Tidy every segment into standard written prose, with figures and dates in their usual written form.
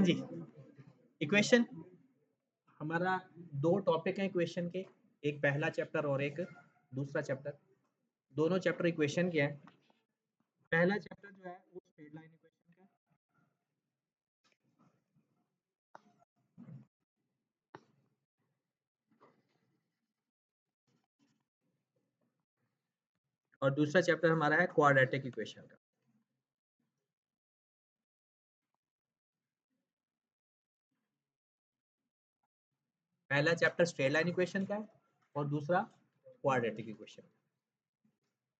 जी, equation हमारा दो topic है इक्वेशन के, एक पहला चैप्टर और एक दूसरा चैप्टर। दोनों चैप्टर इक्वेशन के हैं। पहला चैप्टर जो है वो स्ट्रेट लाइन इक्वेशन का, और दूसरा चैप्टर हमारा है क्वाड्रेटिक इक्वेशन का। पहला चैप्टर स्ट्रेट लाइन इक्वेशन का है और दूसरा क्वाड्रेटिक इक्वेशन।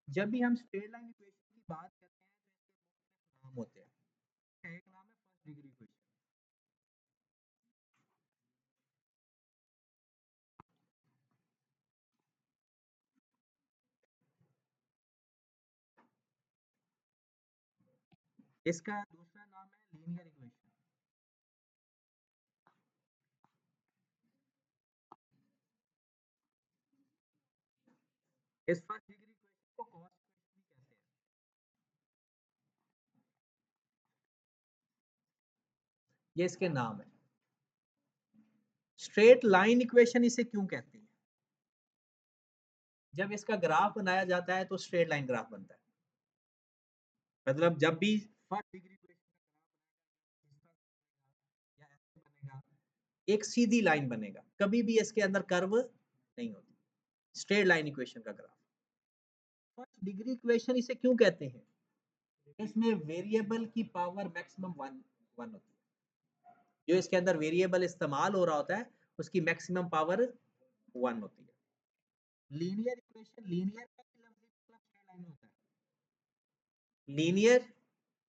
जब भी हम स्ट्रेट लाइन इक्वेशन की बात करते हैं तो इसके नाम होते हैं। एक नाम है फर्स्ट डिग्री इक्वेशन। इसका दूसरा नाम है लीनियर इक्वेशन। इस फर्स्ट डिग्री इक्वेशन को कॉस्ट इक्वेशन भी कहते हैं। ये इसके नाम है। स्ट्रेट लाइन इक्वेशन इसे क्यों कहते हैं? जब इसका ग्राफ बनाया जाता है तो स्ट्रेट लाइन ग्राफ बनता है। मतलब जब भी फर्स्ट डिग्री इक्वेशन का ग्राफ बनेगा या ऐसे बनेगा, एक सीधी लाइन बनेगा, कभी भी इसके अंदर कर्व नहीं होती। स्ट्रेट लाइन इक्वेशन का ग्राफ। फर्स्ट डिग्री इक्वेशन इसे क्यों कहते हैं? इसमें वेरिएबल की पावर मैक्सिमम वन होती है। जो इसके अंदर वेरिएबल इस्तेमाल हो रहा होता है उसकी मैक्सिमम पावर वन होती है। लीनियर इक्वेशन, लीनियर का मतलब स्ट्रेट लाइन होता है। लीनियर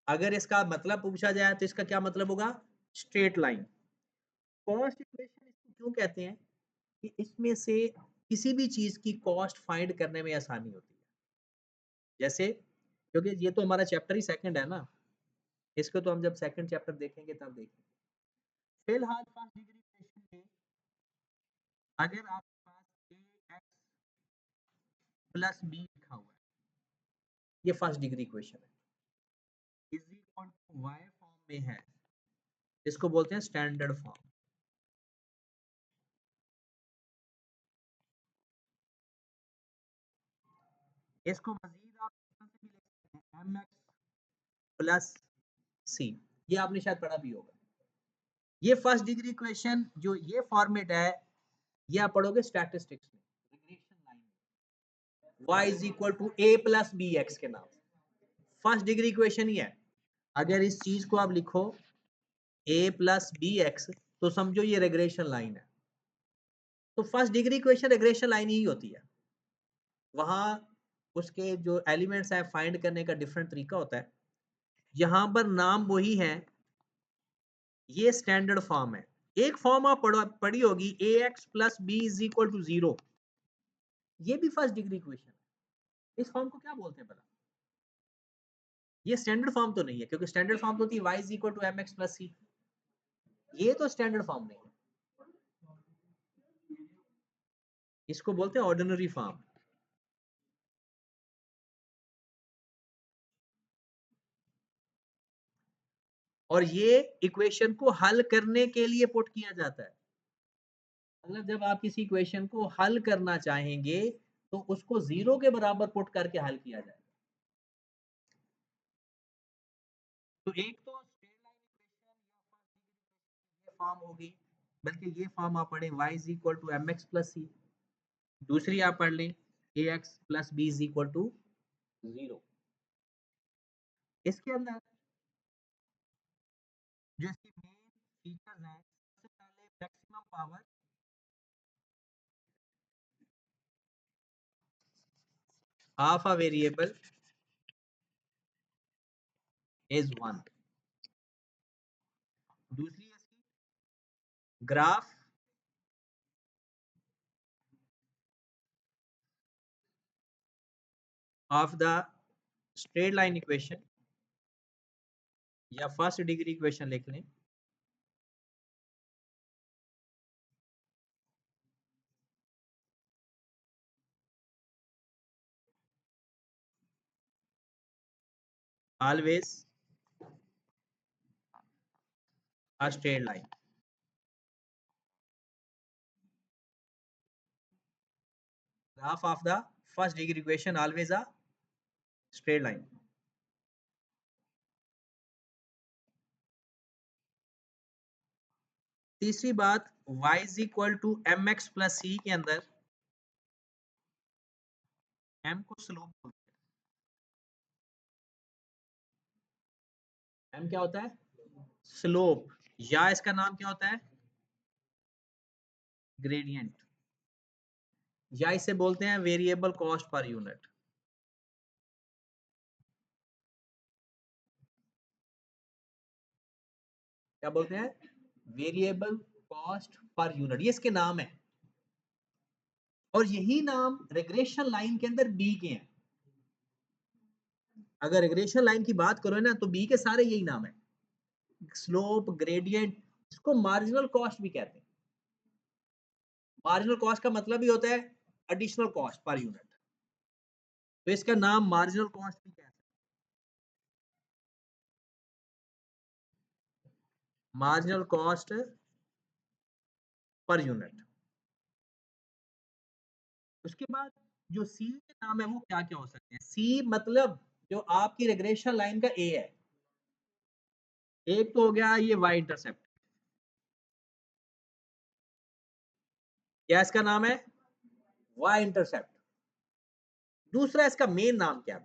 अगर इसका मतलब पूछा जाए तो इसका क्या मतलब होगा? Straight line. कॉस्ट इक्वेशन इसको क्यों कहते हैं? कि इसमें से किसी भी चीज की कॉस्ट फाइंड करने में आसानी होती है। जैसे क्योंकि ये तो हमारा चैप्टर ही सेकंड है ना, इसको तो हम जब सेकंड चैप्टर देखेंगे तब देखेंगे। फिलहाल फर्स्ट डिग्री इक्वेशन में अगर आपके पास ए एक्स प्लस बी लिखा हुआ है, ये फर्स्ट डिग्री इक्वेशन है, is equal to y form में है, इसको बोलते हैं स्टैंडर्ड फॉर्म। इसको मजीद आप भी लिख सकते हैं एम एक्स प्लस सी, ये आपने शायद पढ़ा भी होगा। ये फर्स्ट डिग्री इक्वेशन जो ये फॉर्मेट है, ये आप पढ़ोगे स्टैटिस्टिक्स में, रिग्रेशन लाइन में, y is equal to a plus b x के नाम। फर्स्ट डिग्री इक्वेशन ही है। अगर इस चीज को आप लिखो a प्लस बी एक्स तो समझो ये रेग्रेशन लाइन है। तो first degree equation regression line ही होती है। वहां उसके जो एलिमेंट्स है फाइंड करने का डिफरेंट तरीका होता है। यहां पर नाम वही है, ये स्टैंडर्ड फॉर्म है। एक फॉर्म आप पढ़ी होगी a x plus b is equal to zero, ये भी फर्स्ट डिग्री इक्वेशन है। इस फॉर्म को क्या बोलते हैं भला? ये स्टैंडर्ड फॉर्म तो नहीं है, क्योंकि स्टैंडर्ड फॉर्म तो होती है y is equal to m x plus c. ये तो स्टैंडर्ड फॉर्म नहीं है, इसको बोलते हैं ऑर्डिनरी फॉर्म। और ये इक्वेशन को हल करने के लिए पुट किया जाता है। मतलब जब आप किसी इक्वेशन को हल करना चाहेंगे तो उसको जीरो के बराबर पुट करके हल किया जाएगा। तो एक तो स्ट्रेट लाइन इक्वेशन या फर्स्ट डिग्री इक्वेशन ये फॉर्म होगी, बल्कि ये फॉर्म आप पढ़ें y is equal to m x plus c. दूसरी आप पढ़ लें a x plus b is equal to zero. इसके अंदर जो इसकी मेन फीचर्स हैं, सबसे पहले maximum power of a variable is one. दूसरी इसकी graph of the straight line equation या फर्स्ट डिग्री इक्वेशन लिख लें, always a straight line. Graph of the first degree equation always a straight line. तीसरी बात, y is equal to mx plus c के अंदर m को slope बोलते हैं। m क्या होता है? स्लोप, या इसका नाम क्या होता है? ग्रेडियंट, या इसे बोलते हैं वेरिएबल कॉस्ट पर यूनिट। क्या बोलते हैं? वेरिएबल कॉस्ट पर यूनिट, ये इसके नाम है। और यही नाम रिग्रेशन लाइन के अंदर बी के हैं। अगर रिग्रेशन लाइन की बात करो ना तो बी के सारे यही नाम है, स्लोप, ग्रेडियंट। इसको मार्जिनल कॉस्ट भी कहते हैं। मार्जिनल कॉस्ट का मतलब ही होता है एडिशनल कॉस्ट पर यूनिट, तो इसका नाम मार्जिनल कॉस्ट भी कहते हैं। Marginal cost per unit. उसके बाद जो सी के नाम है वो क्या क्या हो सकते हैं? सी मतलब जो आपकी रिग्रेशन लाइन का ए है। एक तो हो गया ये वाई इंटरसेप्ट, क्या इसका नाम है? Y intercept. दूसरा इसका मेन नाम क्या है?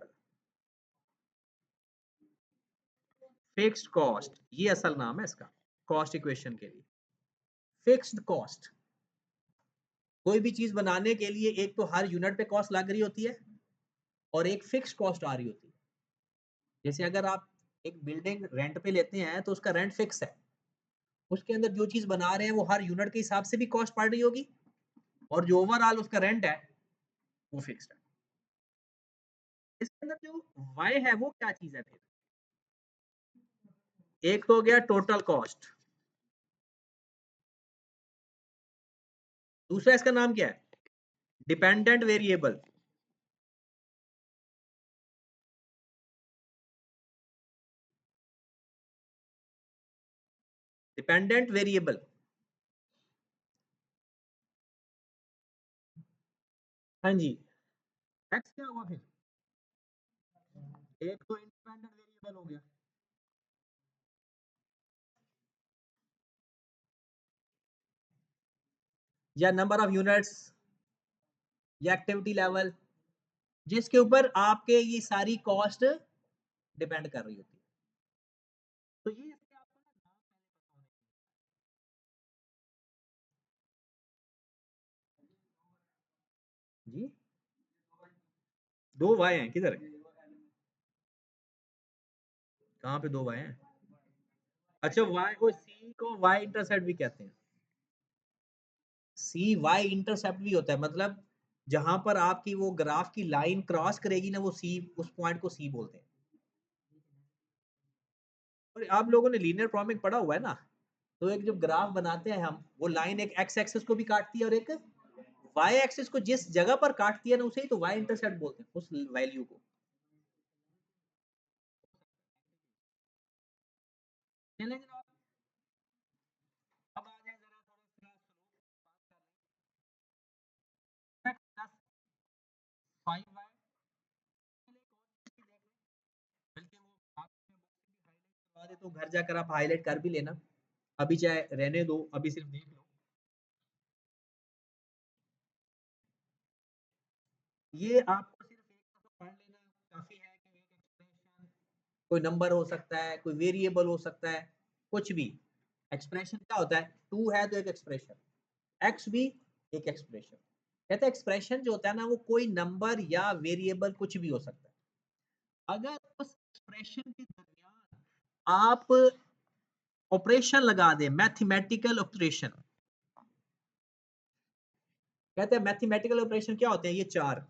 फिक्स्ड कॉस्ट, ये असल नाम है इसका कॉस्ट इक्वेशन के लिए। फिक्स्ड कॉस्ट, कोई भी चीज बनाने के लिए एक तो हर यूनिट पे कॉस्ट लग रही होती है और एक फिक्स्ड कॉस्ट आ रही होती है। जैसे अगर आप एक बिल्डिंग रेंट पे लेते हैं तो उसका रेंट फिक्स है, उसके अंदर जो चीज बना रहे हैं वो हर यूनिट के हिसाब से भी कॉस्ट पड़ रही होगी, और जो ओवरऑल उसका रेंट है वो फिक्स्ड है। इसके अंदर जो वाई है वो क्या चीज है फिर? एक तो हो गया टोटल कॉस्ट, दूसरा इसका नाम क्या है? Dependent variable. डिपेंडेंट वेरिएबल, हाँ जी। एक्स क्या हुआ फिर? एक तो इंडिपेंडेंट वेरिएबल हो गया, या नंबर ऑफ यूनिट्स, या एक्टिविटी लेवल, जिसके ऊपर आपके ये सारी कॉस्ट डिपेंड कर रही होती है। तो ये इसके आपको ना नाम पहले पता होने जी। दो वाई हैं किधर है? कहाँ पे दो वाई हैं? अच्छा, वाई को सी को वाई इंटरसेप्ट भी कहते हैं। सी वाई इंटरसेप्ट भी होता है, मतलब जहां पर आपकी वो ग्राफ की लाइन क्रॉस करेगी ना वो सी, उस पॉइंट को सी बोलते हैं। और आप लोगों ने लीनियर प्रोग्रामिंग पढ़ा हुआ है ना, तो एक जब ग्राफ बनाते हैं हम, वो लाइन एक एक्स एक्सिस को भी काटती है और एक वाई एक्सिस को जिस जगह पर काटती है ना उसे ही तो वाई इंटरसेप्ट बोलते हैं, उस वैल्यू को। चलें जनाब, अब आ जाए जरा थोड़ा सा प्लस 5y, बल्कि वो आपने बुक से भी हाईलाइट करवा दे तो घर जाकर आप हाईलाइट कर भी लेना, अभी चाहे रहने दो, अभी सिर्फ देख लो। ये आपको सिर्फ एक दफा पढ़ लेना काफी है कि एक एक्सप्रेशन कोई नंबर हो सकता है, कोई वेरिएबल हो सकता है, कुछ भी। एक्सप्रेशन क्या होता है? टू है तो एक एक्सप्रेशन, एक्स भी एक एक्सप्रेशन। कहते हैं एक्सप्रेशन जो होता है ना वो कोई नंबर या वेरिएबल कुछ भी हो सकता है। अगर उस एक्सप्रेशन के दरमियान आप ऑपरेशन लगा दें, मैथमेटिकल ऑपरेशन, कहते हैं मैथमेटिकल ऑपरेशन क्या होते हैं? ये चार,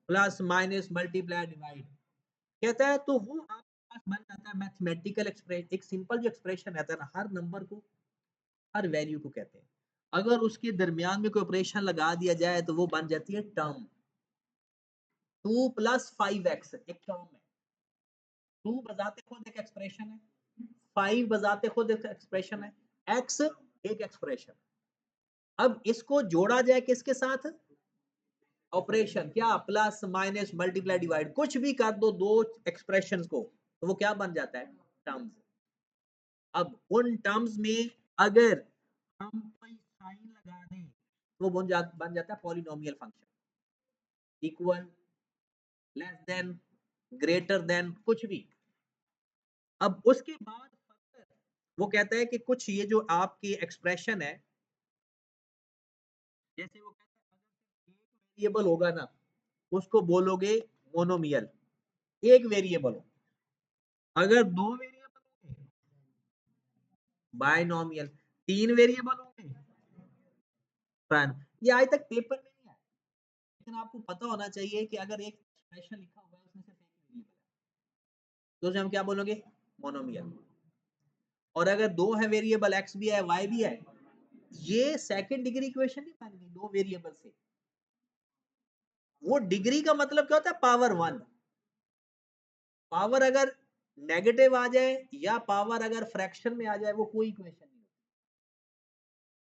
प्लस माइनस मल्टीप्लाई डिवाइड, कहता है तो वो आपके पास बन जाता है मैथमेटिकल एक्सप्रेशन। एक सिंपल जो एक्सप्रेशन रहता है ना, हर नंबर को, हर वैल्यू को कहते हैं, अगर उसके दरमियान में कोई ऑपरेशन लगा दिया जाए तो वो बन जाती है टर्म। 2 + 5x एक टर्म है। 2 बजाते खुद एक एक्सप्रेशन है, 5 बजाते खुद एक एक्सप्रेशन है, x एक एक्सप्रेशन। अब इसको जोड़ा जाए किसके साथ? ऑपरेशन, क्या प्लस माइनस मल्टीप्लाई डिवाइड कुछ भी कर दो दो एक्सप्रेशंस को, तो वो क्या बन जाता है? टर्म्स। अब उन टर्म्स में अगर हम कोई साइन लगा दें तो वो बन जाता है polynomial function, equal, less than, greater than, कुछ भी। अब उसके बाद वो कहता है कि कुछ ये जो आपकी एक्सप्रेशन है, जैसे वो कहता है अगर एक वेरिएबल होगा ना उसको बोलोगे मोनोमियल, एक वेरिएबल हो। अगर दो वेरिएबल होंगे बायनोमियल, तीन वेरिएबल होंगे ट्रायन। ये आज तक पेपर में नहीं आया, लेकिन आपको पता होना चाहिए कि अगर एक एक्सप्रेशन लिखा हुआ है उसमें सिर्फ एक वेरिएबल है तो उसे हम क्या बोलोगे? मोनोमियल। और अगर दो है वेरिएबल, एक्स भी है वाई भी है, ये सेकंड डिग्री इक्वेशन नहीं बन गई दो वेरिएबल से। वो डिग्री का मतलब क्या होता है? पावर 1। पावर अगर नेगेटिव आ जाए या पावर अगर फ्रैक्शन में आ जाए वो कोई इक्वेशन नहीं होती,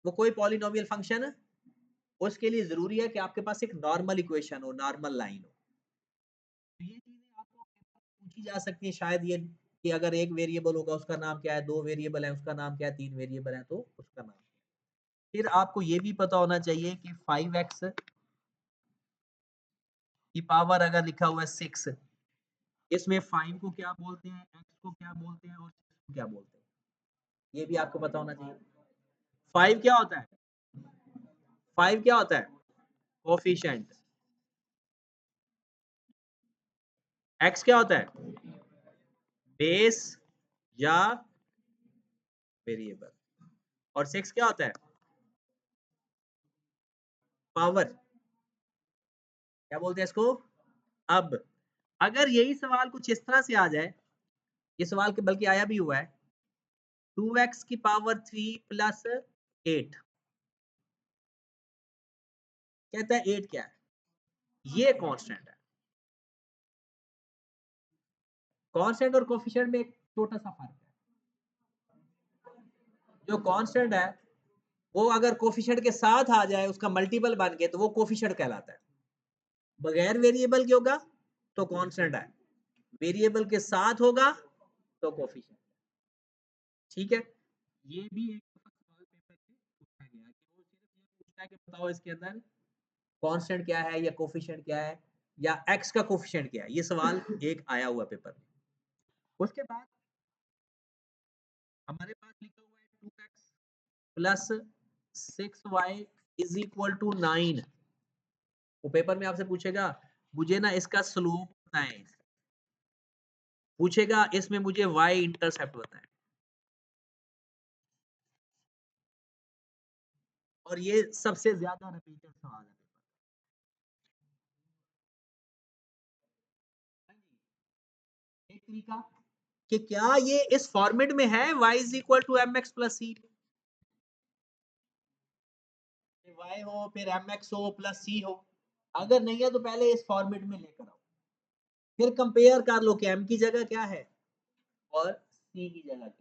वो कोई पॉलिनोमियल फंक्शन। उसके लिए जरूरी है कि आपके पास एक नॉर्मल इक्वेशन हो, नॉर्मल लाइन हो। तो ये चीजें आपको पूछी जा सकती है शायद, ये कि अगर एक वेरिएबल होगा उसका नाम क्या है, दो वेरिएबल है उसका नाम क्या है, तीन वेरिएबल है तो उसका नाम। फिर आपको ये भी पता होना चाहिए कि 5x की पावर अगर लिखा हुआ है 6, इसमें 5 को क्या बोलते हैं, x को क्या बोलते हैं और 6 को क्या बोलते हैं, ये भी आपको पता होना चाहिए। 5 क्या होता है? 5 क्या होता है? कोफिशिएंट। x क्या होता है? बेस या वेरिएबल। और 6 क्या होता है? पावर। क्या बोलते हैं इसको? अब अगर यही सवाल कुछ इस तरह से आ जाए, ये सवाल के बल्कि आया भी हुआ है, 2x की पावर 3 प्लस 8, कहता है 8 क्या है? ये कांस्टेंट है। कांस्टेंट और कोफिशिएंट में एक छोटा सा फर्क है। जो कांस्टेंट है वो अगर कोफिशिएंट के साथ आ जाए उसका मल्टीपल बन के तो वो कोफिशिएंट कहलाता है। बगैर वेरिएबल के होगा तो कांस्टेंट है, वेरिएबल के साथ होगा तो कोफिशिएंट। ठीक है, ये भी एक सवाल पेपर में पूछा गया कि वो सिर्फ ये पूछता है कि बताओ इसके अंदर कांस्टेंट क्या है या कोफिशिएंट क्या है या एक्स का कोफिशिएंट क्या है, ये सवाल एक आया हुआ पेपर में। उसके बाद हमारे पास लिखा हुआ है 2x plus 6y is equal to 9। वो पेपर में आपसे पूछेगा मुझे ना इसका स्लोप बताएं, पूछेगा इसमें मुझे y इंटरसेप्ट बताएं। और ये सबसे ज्यादा रिपीटेड सवाल है। एक तरीका कि क्या ये इस फॉर्मेट में है y is equal to m x plus c, y हो फिर एम एक्स हो प्लस सी हो। अगर नहीं है तो पहले इस फॉर्मेट में लेकर आओ, फिर कंपेयर कर लो कि m की जगह क्या है और c की जगह क्या है।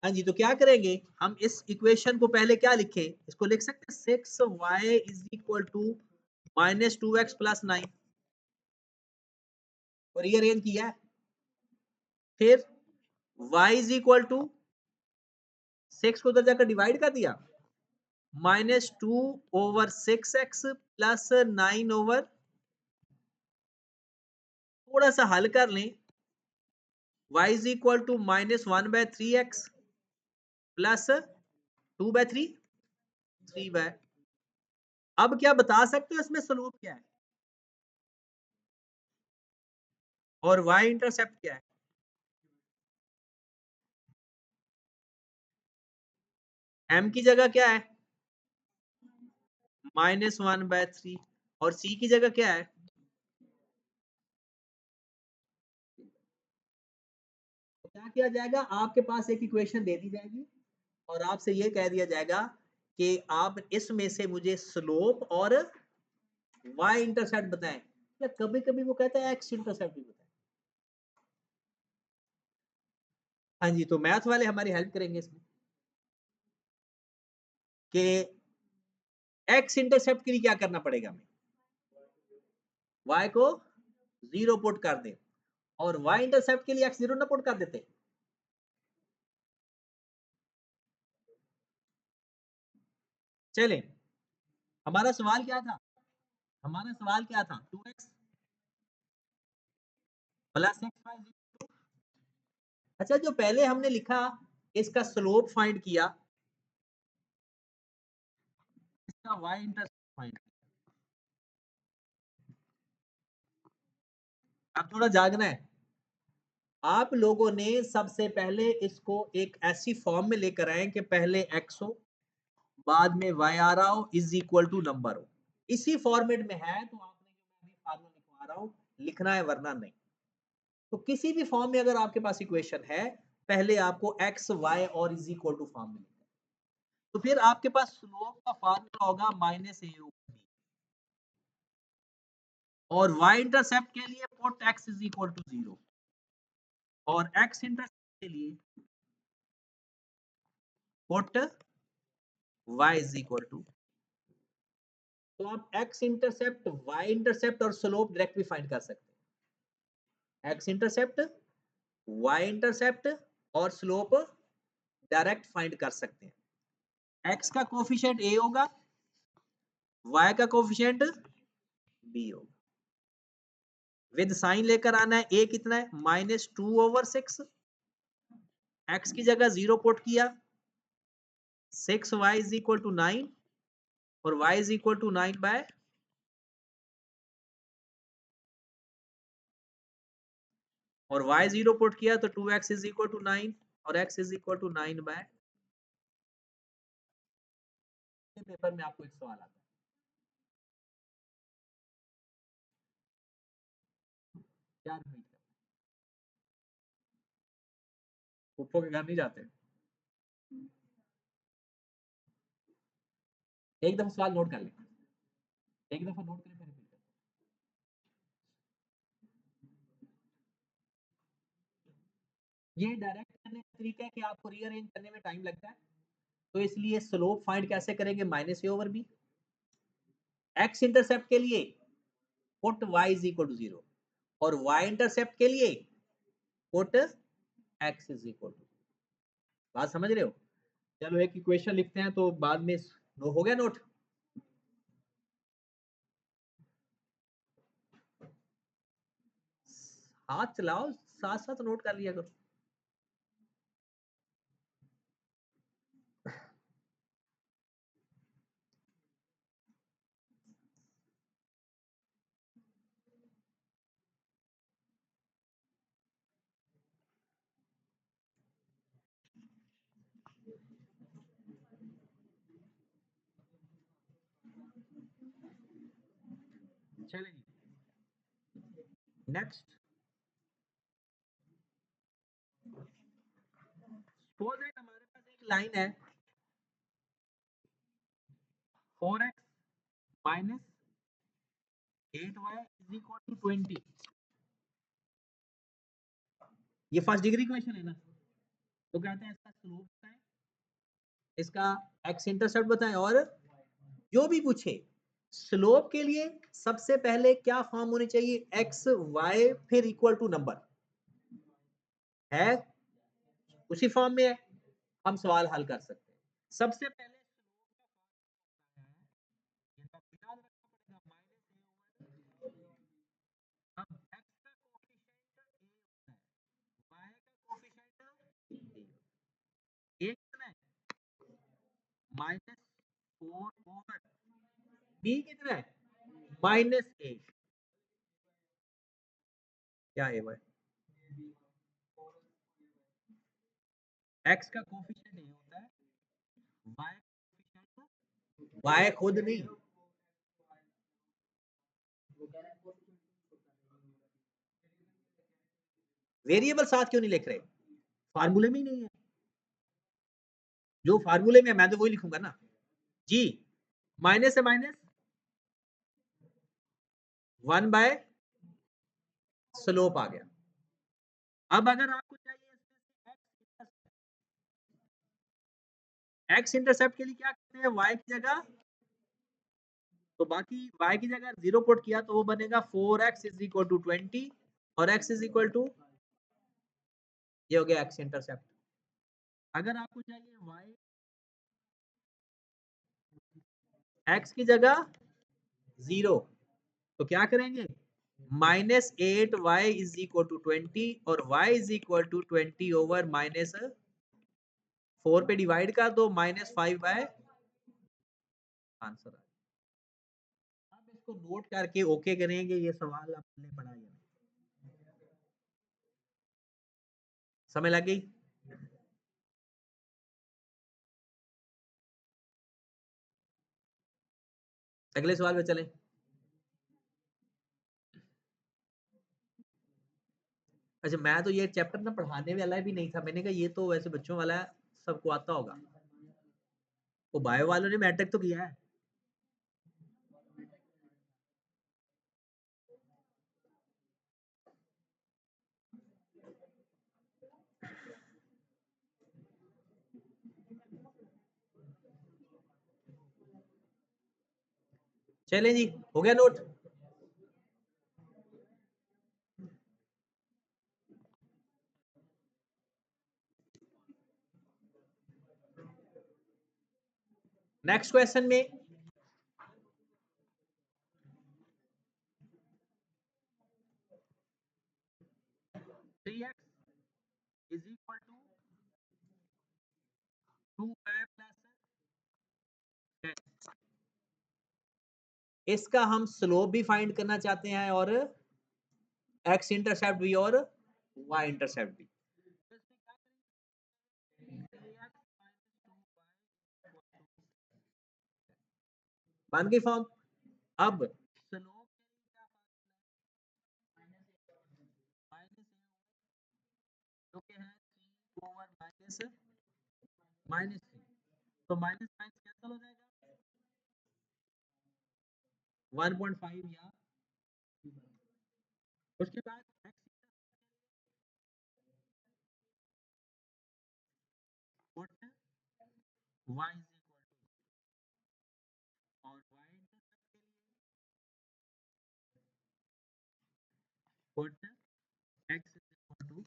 हाँ जी, तो क्या करेंगे हम इस इक्वेशन को पहले क्या लिखे, इसको लिख सकते हैं 6y is equal to minus 2x plus 9 और रीअरेंज किया है। फिर y इज इक्वल टू 6 को उधर जाकर डिवाइड कर दिया, -2/6x प्लस 9 थोड़ा सा हल कर लें, y is equal to -1/3x plus 2/3 3 अब क्या बता सकते हो इसमें स्लोप क्या है और y इंटरसेप्ट क्या है? m की जगह क्या है? -1/3 और c की जगह क्या है? तो क्या किया जाएगा, आपके पास एक इक्वेशन दे दी जाएगी और आपसे ये कह दिया जाएगा कि आप इसमें से मुझे स्लोप और y इंटरसेप्ट बताएं, या कभी कभी वो कहता है x इंटरसेप्ट भी बताएं। हाँ जी, तो मैथ वाले हमारी हेल्प करेंगे इसमें कि एक्स इंटरसेप्ट के लिए क्या करना पड़ेगा हमें, y को 0 पुट कर दें और y इंटरसेप्ट के लिए x 0 ना पुट कर देते। चलें, हमारा सवाल क्या था? हमारा सवाल क्या था? 2x plus x y। अच्छा, जो पहले हमने लिखा इसका स्लोप फाइंड किया, इसका y इंटरसेप्ट फाइंड किया। अब थोड़ा जागना है। आप लोगों ने सबसे पहले इसको एक ऐसी फॉर्म में लेकर आए कि पहले x हो, बाद में y आ रहा हो, इज इक्वल टू नंबर हो। इसी फॉर्मेट में है तो आपने जो मैं अभी फार्मूला लिखवा रहा हूं लिखना है, वरना नहीं। तो किसी भी फॉर्म में अगर आपके पास इक्वेशन है, पहले आपको x y और इज इक्वल टू फॉर्म में लिखना है। तो फिर आपके पास स्लोप का फार्मूला होगा माइनस ए ऊपर बी, और y इंटरसेप्ट के लिए put x is equal to 0, और x इंटरसेप्ट के लिए put y is equal to. तो आप x इंटरसेप्ट, y इंटरसेप्ट और स्लोप डायरेक्ट भी फाइंड कर सकते हैं। x इंटरसेप्ट, y इंटरसेप्ट और स्लोप डायरेक्ट फाइंड कर सकते हैं। x का कोफिशिएंट a होगा, y का कोफिशिएंट b होगा। विद साइन लेकर आना है। a कितना है? -2/6। x की जगह 0 पुट किया, 6y इज इक्वल टू 9 और y is equal to 9 by, और y 0 पुट किया तो 2x इज इक्वल टू 9 और x is equal to 9 by. Paper में आपको एक सवाल आता है, क्या रिपीट करना है? फूफो के घर नहीं जाते? एक दफा सवाल नोट कर ले, एक दफा नोट करें फिर रिपीट करें। ये डायरेक्ट करने का तरीका है कि आपको रीअरेंज करने में टाइम लगता है, तो इसलिए स्लोप फाइंड कैसे करेंगे? Minus a over b. X intercept के लिए put y is equal to 0 और y इंटरसेप्ट के लिए put x is equal to. बात समझ रहे हो? चलो एक इक्वेशन लिखते हैं तो बाद में हो गया नोट। हाथ चलाओ, साथ साथ नोट कर लिया करो। चलिए नेक्स्ट, सपोज दैट हमारे पास एक लाइन है 4x minus 8y is equal to 20। ये फर्स्ट डिग्री इक्वेशन है ना? तो कहते हैं इसका स्लोप बताएं, इसका x इंटरसेप्ट बताएं, और जो भी पूछे स्लोप के लिए सबसे पहले क्या फॉर्म होनी चाहिए? x y फिर इक्वल टू नंबर है, उसी फॉर्म में है, हम सवाल हल कर सकते हैं। सबसे पहले स्लोप का फॉर्मूला याद रखना पड़ेगा, माइनस ए ओवर। अब x का कोफिशिएंट a होता है, y का कोफिशिएंट a कितना है? -4/, b कितना है? -8। क्या है भाई? x का कोफिशिएंट a होता है, y का कोफिशिएंट, y खुद नहीं, वेरिएबल साथ क्यों नहीं लिख रहे? फार्मूले में ही नहीं है। जो फार्मूले में है मैं तो वही लिखूंगा ना जी। माइनस से माइनस 1 बाय स्लोप आ गया। अब अगर आपको चाहिए इसमें से x एक्स इंटरसेप्ट के लिए क्या करते हैं, y की जगह, तो बाकी y की जगह 0 पुट किया तो वो बनेगा 4x इज इक्वल टू 20 और x इज इक्वल टू, ये हो गया एक्स इंटरसेप्ट। अगर आपको चाहिए y, x की जगह 0, तो क्या करेंगे, -8y इज इक्वल टू 20 और y is equal to 20 over -4 पे डिवाइड कर दो, -5 बाय, आंसर आ। अब इसको नोट करके ओके करेंगे, ये सवाल आपने पढ़ा है, समय लग गई। अगले सवाल पे चलें। अच्छा, मैं तो ये चैप्टर ना पढ़ाने वाला भी नहीं था, मैंने कहा ये तो वैसे बच्चों वाला है, सबको आता होगा। वो बायो वालों ने मैट्रिक तो किया है। चले जी, हो गया नोट। नेक्स्ट क्वेश्चन में 3x is equal to 2y plus 10, इसका हम स्लोप भी फाइंड करना चाहते हैं और एक्स इंटरसेप्ट भी और वाई इंटरसेप्ट भी। बन गई फॉर्म। अब स्लोप माइनस जो कि है 3 ओवर माइनस 3, तो माइनस माइनस कैंसिल हो जाएगा, 1.5 या उसके बाद x y is equal to, और y इंटरसेप्ट के लिए put x is equal to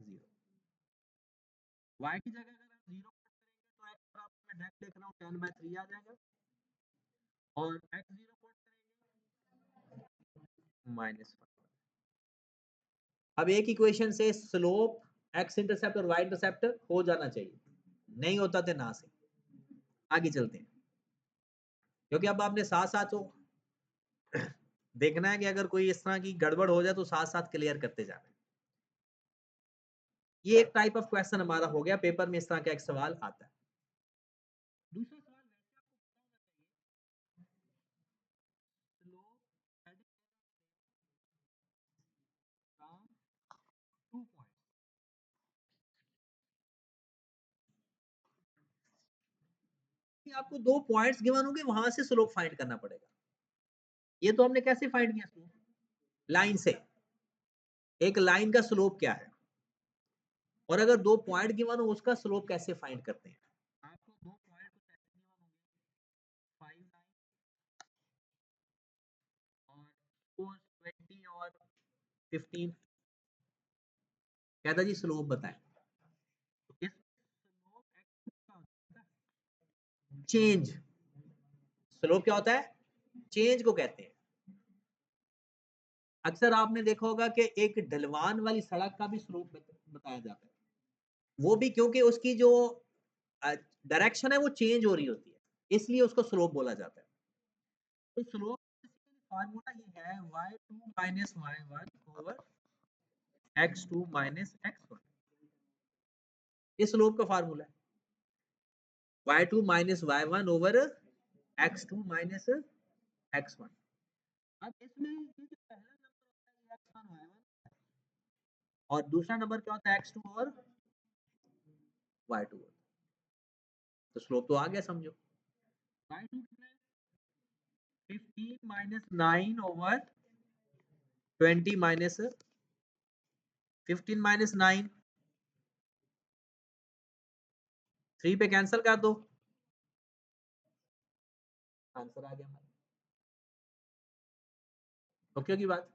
0। y की जगह अगर हम 0 पुट करेंगे तो x बराबर, मैं डायरेक्ट लिख रहा हूँ 10/3 आ जाएगा, और x 0 पुट करेंगे -5। अब एक इक्वेशन से स्लोप, एक्स इंटरसेप्ट और वाई इंटरसेप्ट हो जाना चाहिए, नहीं होता तो ना से आगे चलते हैं, क्योंकि अब आपने साथ साथ तो देखना है कि अगर कोई इस तरह की गड़बड़ हो जाए तो साथ साथ क्लियर करते जाना है। ये एक टाइप ऑफ क्वेश्चन हमारा हो गया, पेपर में इस तरह का एक सवाल आता है। दूसरा सवाल स्लोप हेडिंग फ्रॉम 2 पॉइंट, आपको 2 पॉइंट्स गिवन होंगे, वहां से स्लोप फाइंड करना पड़ेगा। ये तो हमने कैसे फाइंड किया स्लोप, लाइन से। एक लाइन का स्लोप क्या है, और अगर 2 पॉइंट गिवन हो उसका स्लोप कैसे फाइंड करते हैं। आपको 2 पॉइंट तो कैसे गिवन होंगे, 5 9 और 4 20 और 15, कहता जी स्लोप बताएं। तो इस स्लोप एक्स का होता है चेंज, स्लोप क्या होता है, चेंज को कहते हैं। अक्सर आपने देखा होगा कि एक ढलवान वाली सड़क का भी स्लोप बताया जाता है, वो भी क्योंकि उसकी जो डायरेक्शन है वो चेंज हो रही होती है, इसलिए उसको स्लोप बोला जाता है। तो स्लोप फार्मूला ये है y2 minus y1 over x2 minus x1, ये स्लोप का फार्मूला है, y2 minus y1 over x2 minus x1। अब इसमें ये जो पहला नंबर होता है x1 y1, और दूसरा नंबर क्या होता है x2 और y2, तो स्लोप तो आ गया समझो। y2 कितना है, 15 माइनस 9 ओवर 20 माइनस 15 माइनस 9 3 पे कैंसिल कर दो, आंसर आ गया हमारा। ओके की बात।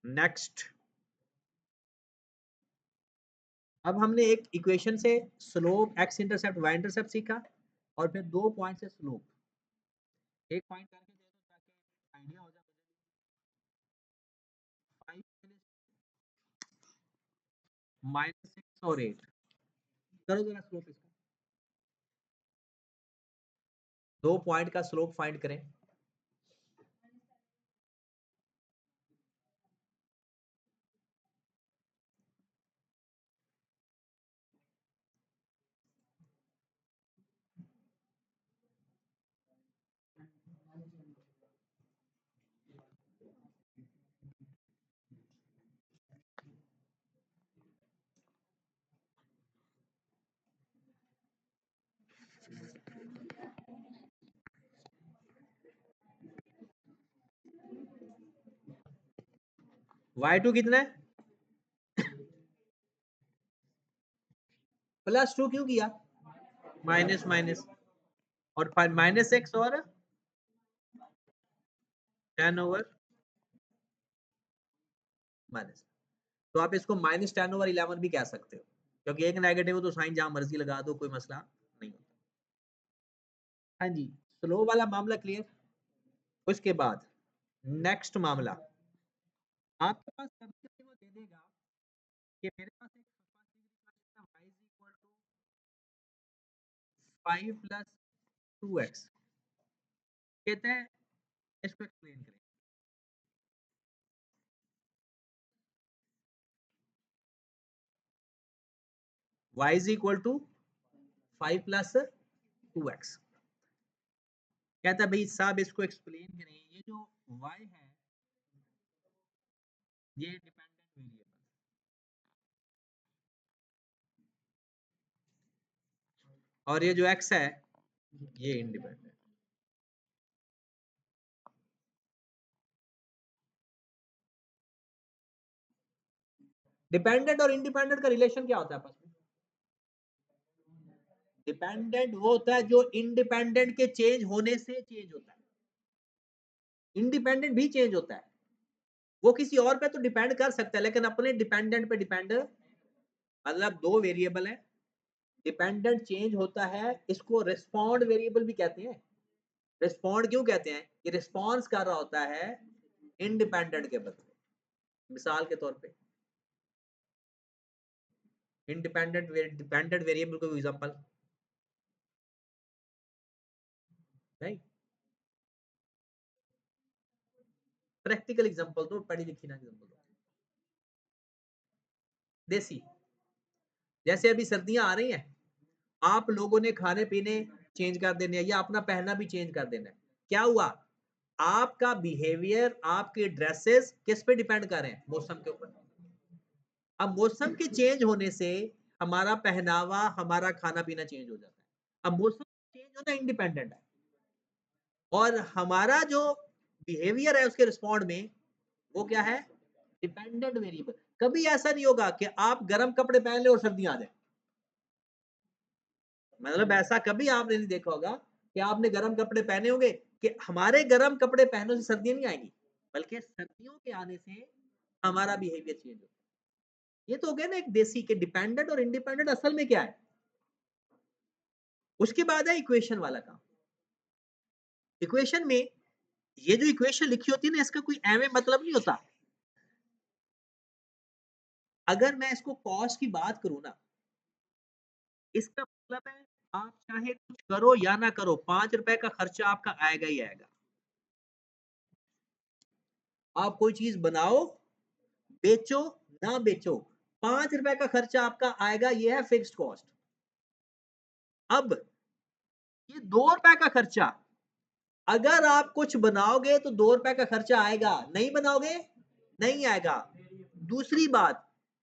नेक्स्ट, अब हमने एक इक्वेशन से slope, x intercept, y intercept सीखा, और फिर 2 पॉइंट से स्लोप। एक पॉइंट करके दे दो ताकि आइडिया हो जाए। 5 -6 और 8, करो जरा स्लोप इसका। 2 पॉइंट का स्लोप फाइंड करें। y2 कितना है? +2 क्यों किया? माइनस माइनस, और -6 और 10/, माइनस। तो आप इसको -10/11 भी कह सकते हो, क्योंकि एक नेगेटिव हो तो साइन जहां मर्जी लगा दो, कोई मसला नहीं होता। हाँ जी, स्लो वाला मामला क्लियर। उसके बाद नेक्स्ट मामला, आपके पास कभी कभी वो दे देगा कि मेरे पास एक y is equal to 5 + 2x, कहते हैं इसको एक्सप्लेन करें। y is equal to 5 + 2x, कहता है भाई साहब इसको एक्सप्लेन करें। ये जो y है ये डिपेंडेंट वेरिएबल, और ये जो x है ये इंडिपेंडेंट। डिपेंडेंट और इंडिपेंडेंट का रिलेशन क्या होता है आपस में? डिपेंडेंट वो होता है जो इंडिपेंडेंट के चेंज होने से चेंज होता है, इंडिपेंडेंट भी चेंज होता है। वो किसी और पे तो डिपेंड कर सकता है, लेकिन अपने डिपेंडेंट पे डिपेंड, मतलब 2 वेरिएबल है, डिपेंडेंट चेंज होता है, इसको रिस्पॉन्ड वेरिएबल भी कहते हैं। रिस्पॉन्ड क्यों कहते हैं? ये रिस्पॉन्स कर रहा होता है इंडिपेंडेंट के बदले। मिसाल के तौर पे इंडिपेंडेंट डिपेंडेंट वेरिएबल को एग्जांपल नहीं, प्रैक्टिकल एग्जांपल दो, पढ़ी लिखी ना एग्जांपल दो। देसी, जैसे अभी सर्दियां आ रही हैं, आप लोगों ने खाने पीने चेंज कर देने हैं या अपना पहनना भी चेंज कर देना है। क्या हुआ? आपका बिहेवियर, आपके ड्रेसेस किस पे डिपेंड कर रहे हैं? मौसम के ऊपर। अब मौसम के चेंज होने से हमारा पहनावा, हमारा खाना पीना चेंज हो जाता है। अब मौसम चेंज होना इंडिपेंडेंट है, और हमारा जो बिहेवियर है उसके रिस्पॉन्ड में वो क्या है? Dependent variable. कभी ऐसा नहीं होगा कि आप गर्म कपड़े पहन ले और सर्दियां आ जाए, मतलब ऐसा कभी आपने नहीं देखा होगा कि आपने गर्म कपड़े पहने होंगे कि हमारे गर्म कपड़े पहनने से सर्दियां नहीं आएंगी, बल्कि सर्दियों के आने से हमारा बिहेवियर चेंज होता है। ये तो हो गया ना एक देसी के डिपेंडेंट और इंडिपेंडेंट असल में क्या है। उसके बाद है इक्वेशन वाला काम। इक्वेशन में ये जो इक्वेशन लिखी होती है ना, इसका कोई एवं मतलब नहीं होता। अगर मैं इसको कॉस्ट की बात करूं ना, इसका मतलब है आप चाहे कुछ करो या ना करो, 5 रुपए का खर्चा आपका आएगा ही आएगा। आप कोई चीज बनाओ, बेचो, ना बेचो, 5 रुपए का खर्चा आपका आएगा, ये है फिक्स्ड कॉस्ट। अब ये 2 रुपए का खर्चा, अगर आप कुछ बनाओगे तो 2 रुपए का खर्चा आएगा, नहीं बनाओगे नहीं आएगा। दूसरी बात,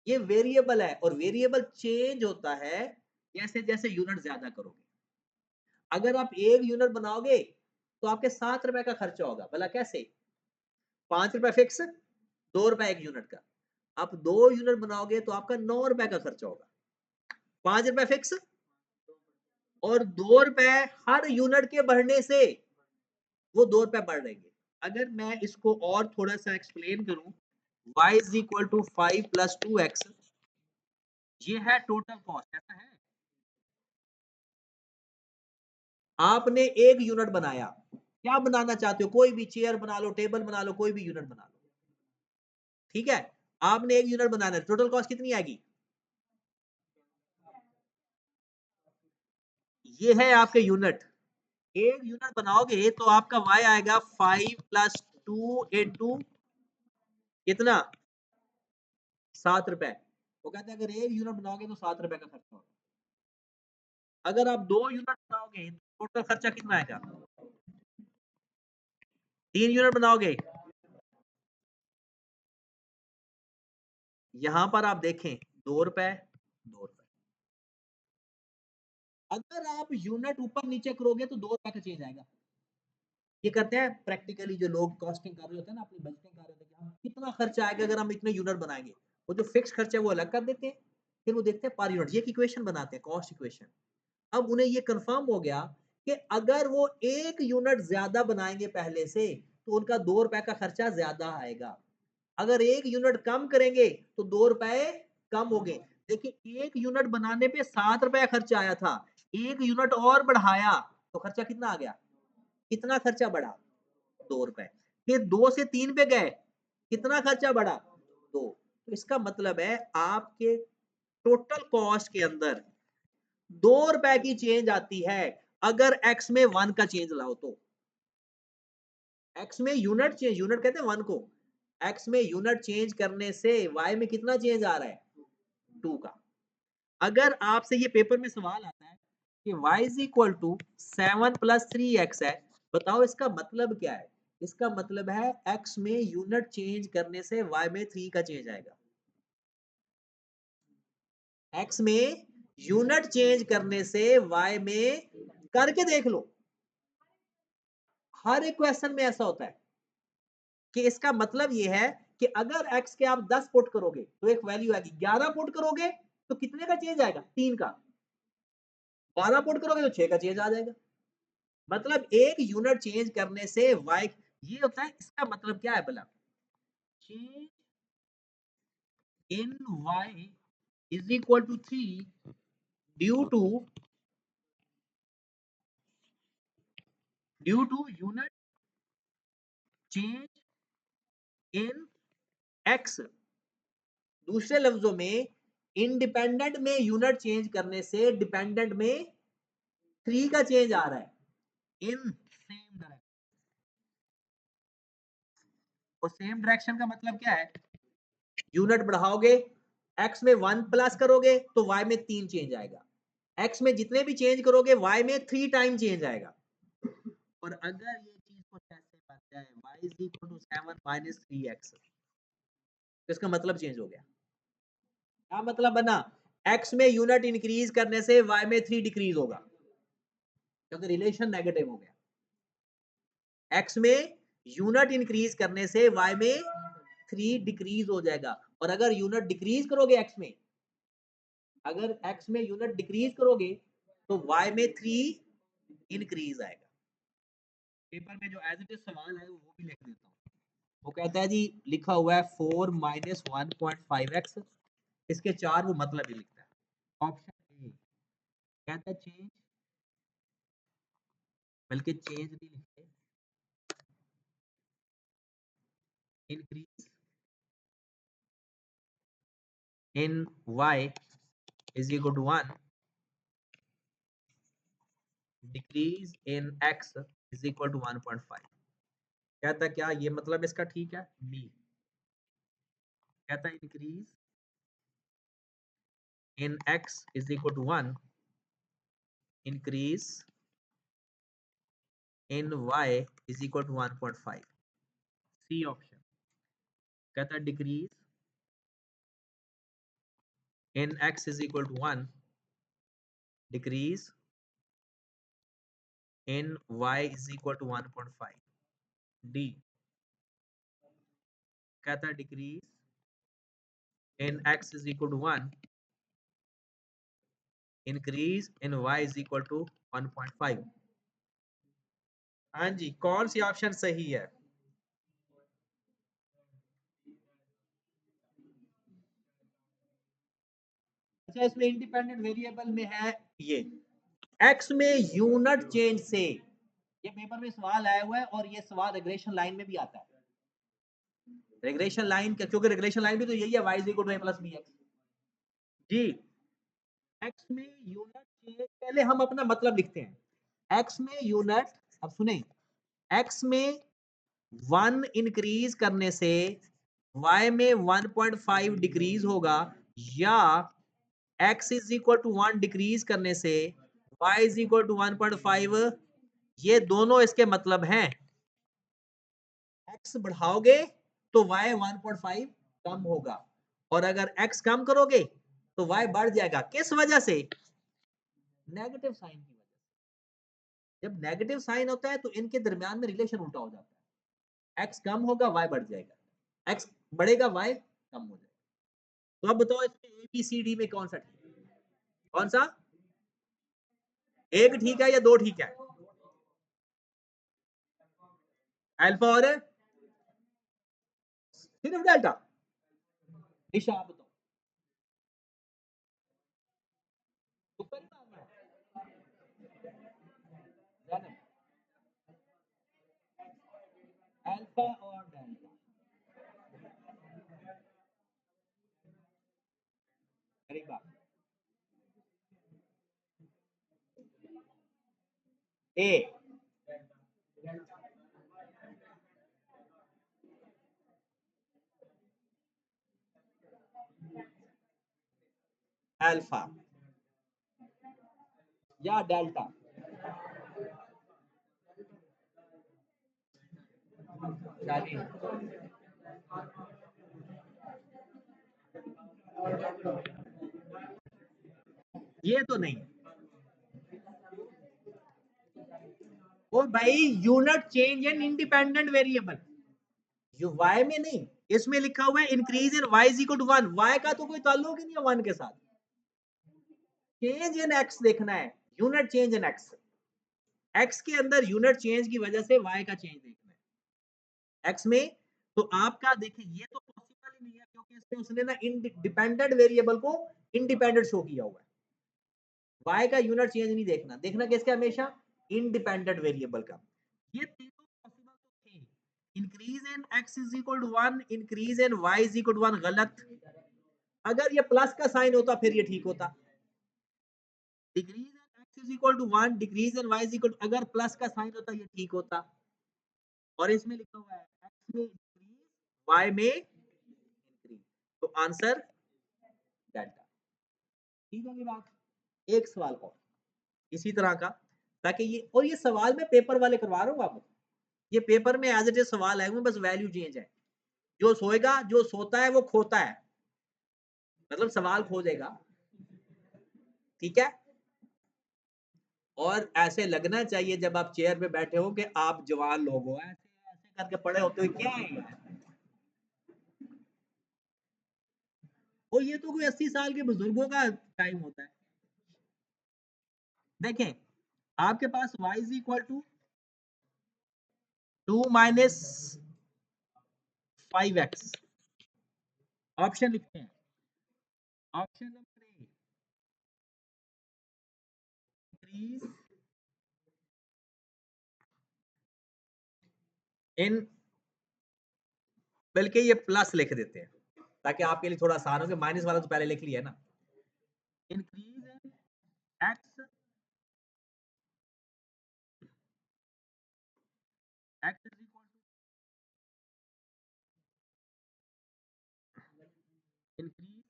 ये वेरिएबल है और वेरिएबल चेंज होता है जैसे जैसे यूनिट ज्यादा करोगे। अगर आप 1 यूनिट बनाओगे तो आपके 7 रुपए का खर्चा होगा, भला कैसे? 5 रुपए फिक्स, ₹2 एक यूनिट का। आप 2 यूनिट बनाओगे तो आपका ₹9 का खर्चा होगा। ₹5 फिक्स और ₹2 हर यूनिट के बढ़ने से वो ₹2 बढ़ रहेंगे। अगर मैं इसको और थोड़ा-सा एक्सप्लेन करूँ, y is equal to 5 plus 2x ये है टोटल कॉस्ट, ऐसा है? आपने 1 यूनिट बनाया, क्या बनाना चाहते हो? कोई भी चेयर बना लो, टेबल बना लो, कोई भी यूनिट बना लो, ठीक है? आपने 1 यूनिट बनाना है, टोटल कॉस्ट कितनी आएगी? ये है आपके यूनिट। 1 यूनिट बनाओगे तो आपका y आएगा 5 प्लस 2 इंटू कितना? ₹7। वो कहते हैं अगर 1 यूनिट बनाओगे तो ₹7 का खर्चा होगा। अगर आप 2 यूनिट बनाओगे तो टोटल खर्चा कितना आएगा? 3 यूनिट बनाओगे, यहाँ पर आप देखें ₹2, ₹2। अगर आप यूनिट ऊपर-नीचे करोगे तो ₹2 का चेंज आएगा। ये करते हैं प्रैक्टिकली जो लोग कॉस्टिंग कर रहे होते हैं ना, अपनी बजटिंग कर रहे होते हैं कि हम कितना खर्चा आएगा अगर हम इतने यूनिट बनाएँगे। वो जो फिक्स खर्चा है वो अलग कर देते हैं, फिर वो देखते हैं पर यूनिट, ये एक इक्वेशन बनाते हैं कॉस्ट इक्वेशन। अब उन्हें ये कन्फर्म हो गया कि अगर वो 1 यूनिट ज़्यादा बनाएँगे पहले से, तो उनका ₹2 का खर्चा ज़्यादा आएगा। अगर 1 यूनिट कम करेंगे, तो ₹2 कम होंगे। देखिए 1 यूनिट बनाने पे ₹7 खर्चा आया था, 1 यूनिट और बढ़ाया, तो खर्चा कितना आ गया? कितना खर्चा बढ़ा? ₹2। फिर 2 से 3 पे गए, कितना खर्चा बढ़ा? 2। तो इसका मतलब है आपके टोटल कॉस्ट के अंदर ₹2 की चेंज आती है, अगर एक्स में 1 का चेंज लाओ तो। एक्स में यूनिट कहते हैं 1 को। एक्स में यूनिट चेंज करने से वाई में कितना चेंज आ रहा है? 2 का। अगर आपसे ये पेपर में सवाल आता है कि y is equal to 7 plus 3x है, बताओ इसका मतलब क्या है? इसका मतलब है x में यूनिट चेंज करने से y में 3 का चेंज आएगा। x में यूनिट चेंज करने से y में करके देख लो। हर एक क्वेश्चन में ऐसा होता है कि इसका मतलब ये है कि अगर x के आप 10 पुट करोगे तो एक वैल्यू आएगी, 11 पुट करोगे तो कितने का चेंज आएगा? 3 का। 12 पुट करोगे तो 6 का चेंज आ जाएगा। मतलब एक यूनिट चेंज करने से y ये होता है, इसका मतलब क्या है भला? Change in y is equal to 3 due to unit change in x। दूसरे लफ्जों में इंडिपेंडेंट में यूनिट चेंज करने से डिपेंडेंट में 3 का चेंज आ रहा है इन सेम डायरेक्शन। और सेम डायरेक्शन का मतलब क्या है? यूनिट बढ़ाओगे, x में 1 प्लस करोगे तो y में 3 चेंज आएगा। x में जितने भी चेंज करोगे y में 3 टाइम चेंज आएगा। और अगर ये चीज कुछ ऐसे बन जाए y is equal to 7 minus 3x, तो इसका मतलब चेंज हो गया। क्या मतलब बना? x में यूनिट इंक्रीज करने से y में 3 डिक्रीज होगा, क्योंकि रिलेशन नेगेटिव हो गया। x में यूनिट इंक्रीज करने से y में 3 डिक्रीज हो जाएगा। और अगर यूनिट डिक्रीज करोगे x में, अगर x में यूनिट डिक्रीज करोगे तो y में 3 इंक्रीज आएगा। पेपर में जो एज इट इज सवाल है वो भी लिख देता हूँ। वो कहता है जी, लिखा हुआ है 4 माइनस 1.5x, इसके 4 वो मतलब ही लिखता है। ऑप्शन ए कहता है चेंज, बल्कि चेंज नहीं लिखते, increase in y is equal to 1, decrease in x is equal to 1.5। कहता है क्या ये मतलब इसका ठीक है? बी कहता है increase in x is equal to 1, increase in y is equal to 1.5। C option कहता है decrease in x is equal to 1, decrease in y is equal to 1.5। D कहता है decrease in x is equal to 1, increase in y is equal to 1.5। हाँ जी, कौन C option सही है? अच्छा, इसमें इंडिपेंडेंट वेरिएबल में है ये x में यूनिट चेंज से, ये पेपर में सवाल आया हुआ है और ये सवाल रिग्रेशन लाइन में भी आता है। रिग्रेशन लाइन का, क्योंकि रिग्रेशन लाइन भी तो यही है, y is equal to a plus bx जी। x में यूनिट चेंज, पहले हम अपना मतलब लिखते हैं। x में यूनिट, अब सुने, x में 1 इंक्रीज करने से y में 1.5 डिक्रीज होगा, या x is equal to 1 decrease करने से y इज इक्वल टू 1.5, ये दोनों इसके मतलब हैं। x बढ़ाओगे तो y 1.5 कम होगा, और अगर x कम करोगे तो y बढ़ जाएगा। किस वजह से? नेगेटिव साइन की वजह से। जब नेगेटिव साइन होता है तो इनके दरमियान में रिलेशन उल्टा हो जाता है, x कम होगा y बढ़ जाएगा, x बढ़ेगा y कम हो जाएगा। तो अब बताओ इसमें ए बी सी डी में कौन सा ठीक है? कौन सा? एक ठीक है या दो ठीक है? अल्फा और सिर्फ डेल्टा? निशा आप बताओ। तुक्का नहीं मारना है, अल्फा और डेल्टा। करीब बात ए अल्फा या डेल्टा? चलिए, ये तो नहीं। ओ भाई, unit change and independent variable, जो y में नहीं, इसमें लिखा हुआ है increase in y is equal to 1, y का तो कोई ताल्लुक ही नहीं है 1 के साथ। चेंज इन x देखना है, unit change in x, x के अंदर यूनिट चेंज की वजह से y का चेंज देखना है x में। तो आपका देखिए ये तो पॉसिबल ही नहीं है, क्योंकि इसमें उसने ना इंडिपेंडेंट वेरिएबल को इंडिपेंडेंट शो किया हुआ है। y का यूनिट चेंज नहीं देखना, देखना किसका हमेशा? इंडिपेंडेंट वेरिएबल का। ये तीनों पॉसिबल तो थे, increase in x is equal to 1, increase in y is equal to 1 गलत। अगर ये प्लस का साइन होता फिर ये ठीक होता। Decrease in x is equal to 1, decrease in y is equal to, अगर प्लस का साइन होता ये ठीक होता। और इसमें लिखा हुआ है x में इंक्रीज, y में इंक्रीज, तो आंसर डेल्टा। ठीक होगी बात? एक सवाल और इसी तरह का, ताकि ये, और ये सवाल मैं पेपर वाले करवा रहा हूँ आपको, ये पेपर में एज इट इज सवाल आए हुए, बस वैल्यू चेंज है। जो सोएगा, जो सोता है वो खोता है, मतलब सवाल खो देगा। ठीक है? और ऐसे लगना चाहिए जब आप चेयर पे बैठे हो कि आप जवान लोग हो, ऐसे ऐसे करके पड़े होते हुए क्या है यार। और ये तो कोई 80 साल के बुजुर्गों का टाइम होता है। देखें, आपके पास y is equal to 2 minus 5x, option लिखते हैं। Option number A, increase in, बल्कि ये प्लस लिख देते हैं ताकि आपके लिए थोड़ा आसान हो, कि माइनस वाला तो पहले लिख लिया है ना। Increase in x, x is equal to increase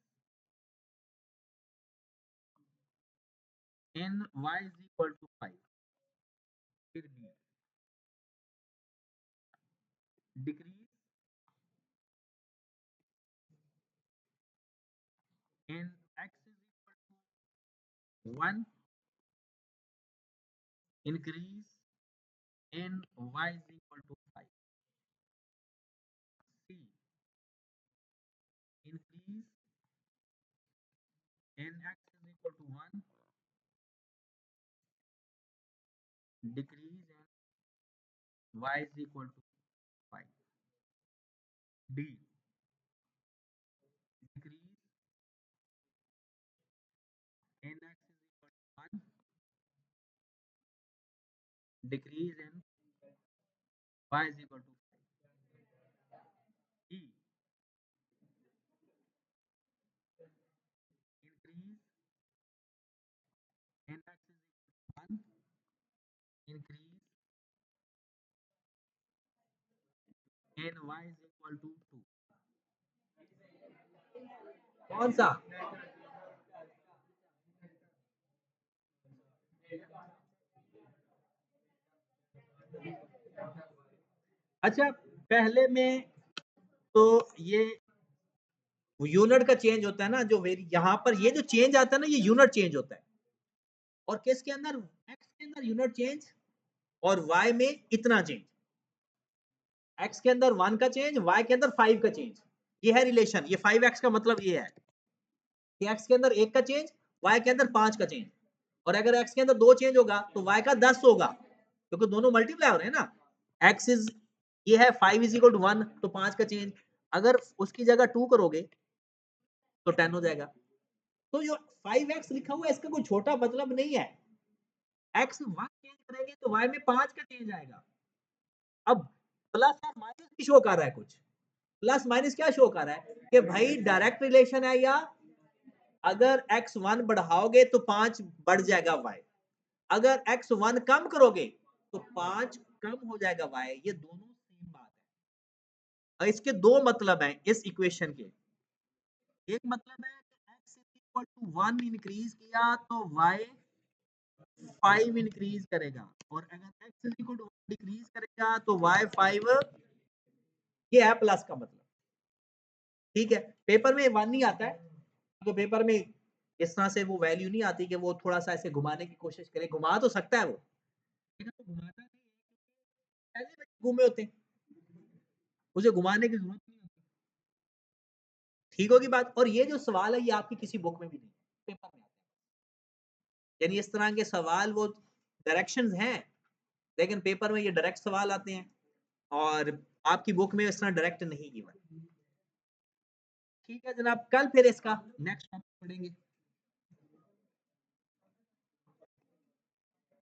in y is equal to 5, फिर B decrease in x is equal to 1, increase in y is equal to 5, C in x is equal to 1, decrease in y is equal to 5. D, decrease in x is equal to 1, decrease in y is equal to 5. E, increase in x is equal to 1, increase in y is equal to 2. कौन सा? अच्छा, पहले में तो ये unit का change होता है ना, जो यहाँ पर ये जो चेंज आता है ना, ये यूनिट चेंज होता है। और किसके अंदर? x के अंदर यूनिट चेंज और y में इतना चेंज। x के अंदर 1 का चेंज, y के अंदर 5 का चेंज। ये है रिलेशन। ये 5x का मतलब ये है कि x के अंदर 1 का चेंज, y के अंदर 5 का चेंज। और अगर x के अंदर 2 चेंज होगा तो y का 10 होगा, क्योंकि दोनों मल्टीप्लाई हो रहे हैं ना। x इज ये है 5 इज इक्वल टू 1, तो 5 का चेंज। अगर उसकी जगह 2 करोगे तो 10 हो जाएगा। तो जो 5x लिखा हुआ है इसका कोई छोटा मतलब नहीं है। x 1 चेंज करेंगे तो y में 5 का चेंज आएगा। अब प्लस और माइनस भी शो कर रहा है कुछ। प्लस माइनस क्या शो कर रहा है कि भाई डायरेक्ट रिलेशन है, या अगर x1 बढ़ाओगे तो 5 बढ़ जाएगा y, अगर x1 कम करोगे तो 5 कम हो जाएगा y। ये दोनों सेम बात है। और इसके दो मतलब हैं इस इक्वेशन के। एक मतलब है कि x is equal to 1 increase किया तो y 5 इंक्रीज करेगा, और अगर x is equal to 1 decrease करेगा तो y 5। ये है प्लस का मतलब। ठीक है, पेपर में 1 नहीं आता है, तो पेपर में इस तरह से वो वैल्यू नहीं आती कि वो थोड़ा सा ऐसे घुमाने की कोशिश करे। घुमा तो सकता है वो, लेकिन वो घुमाता नहीं है, पहले बच्चे घूमे होते हैं, उसे घुमाने की जरूरत नहीं होती। ठीक होगी बात। और ये जो सवाल है ये आपकी किसी बुक में भी नहीं, पेपर में आता है। यानी इस तरह के सवाल वो डायरेक्शंस हैं, लेकिन पेपर में ये डायरेक्ट सवाल आते हैं, और आपकी बुक में इस तरह डायरेक्ट नहीं गिवन। ठीक है जनाब, कल फिर इसका नेक्स्ट टॉपिक पढ़ेंगे।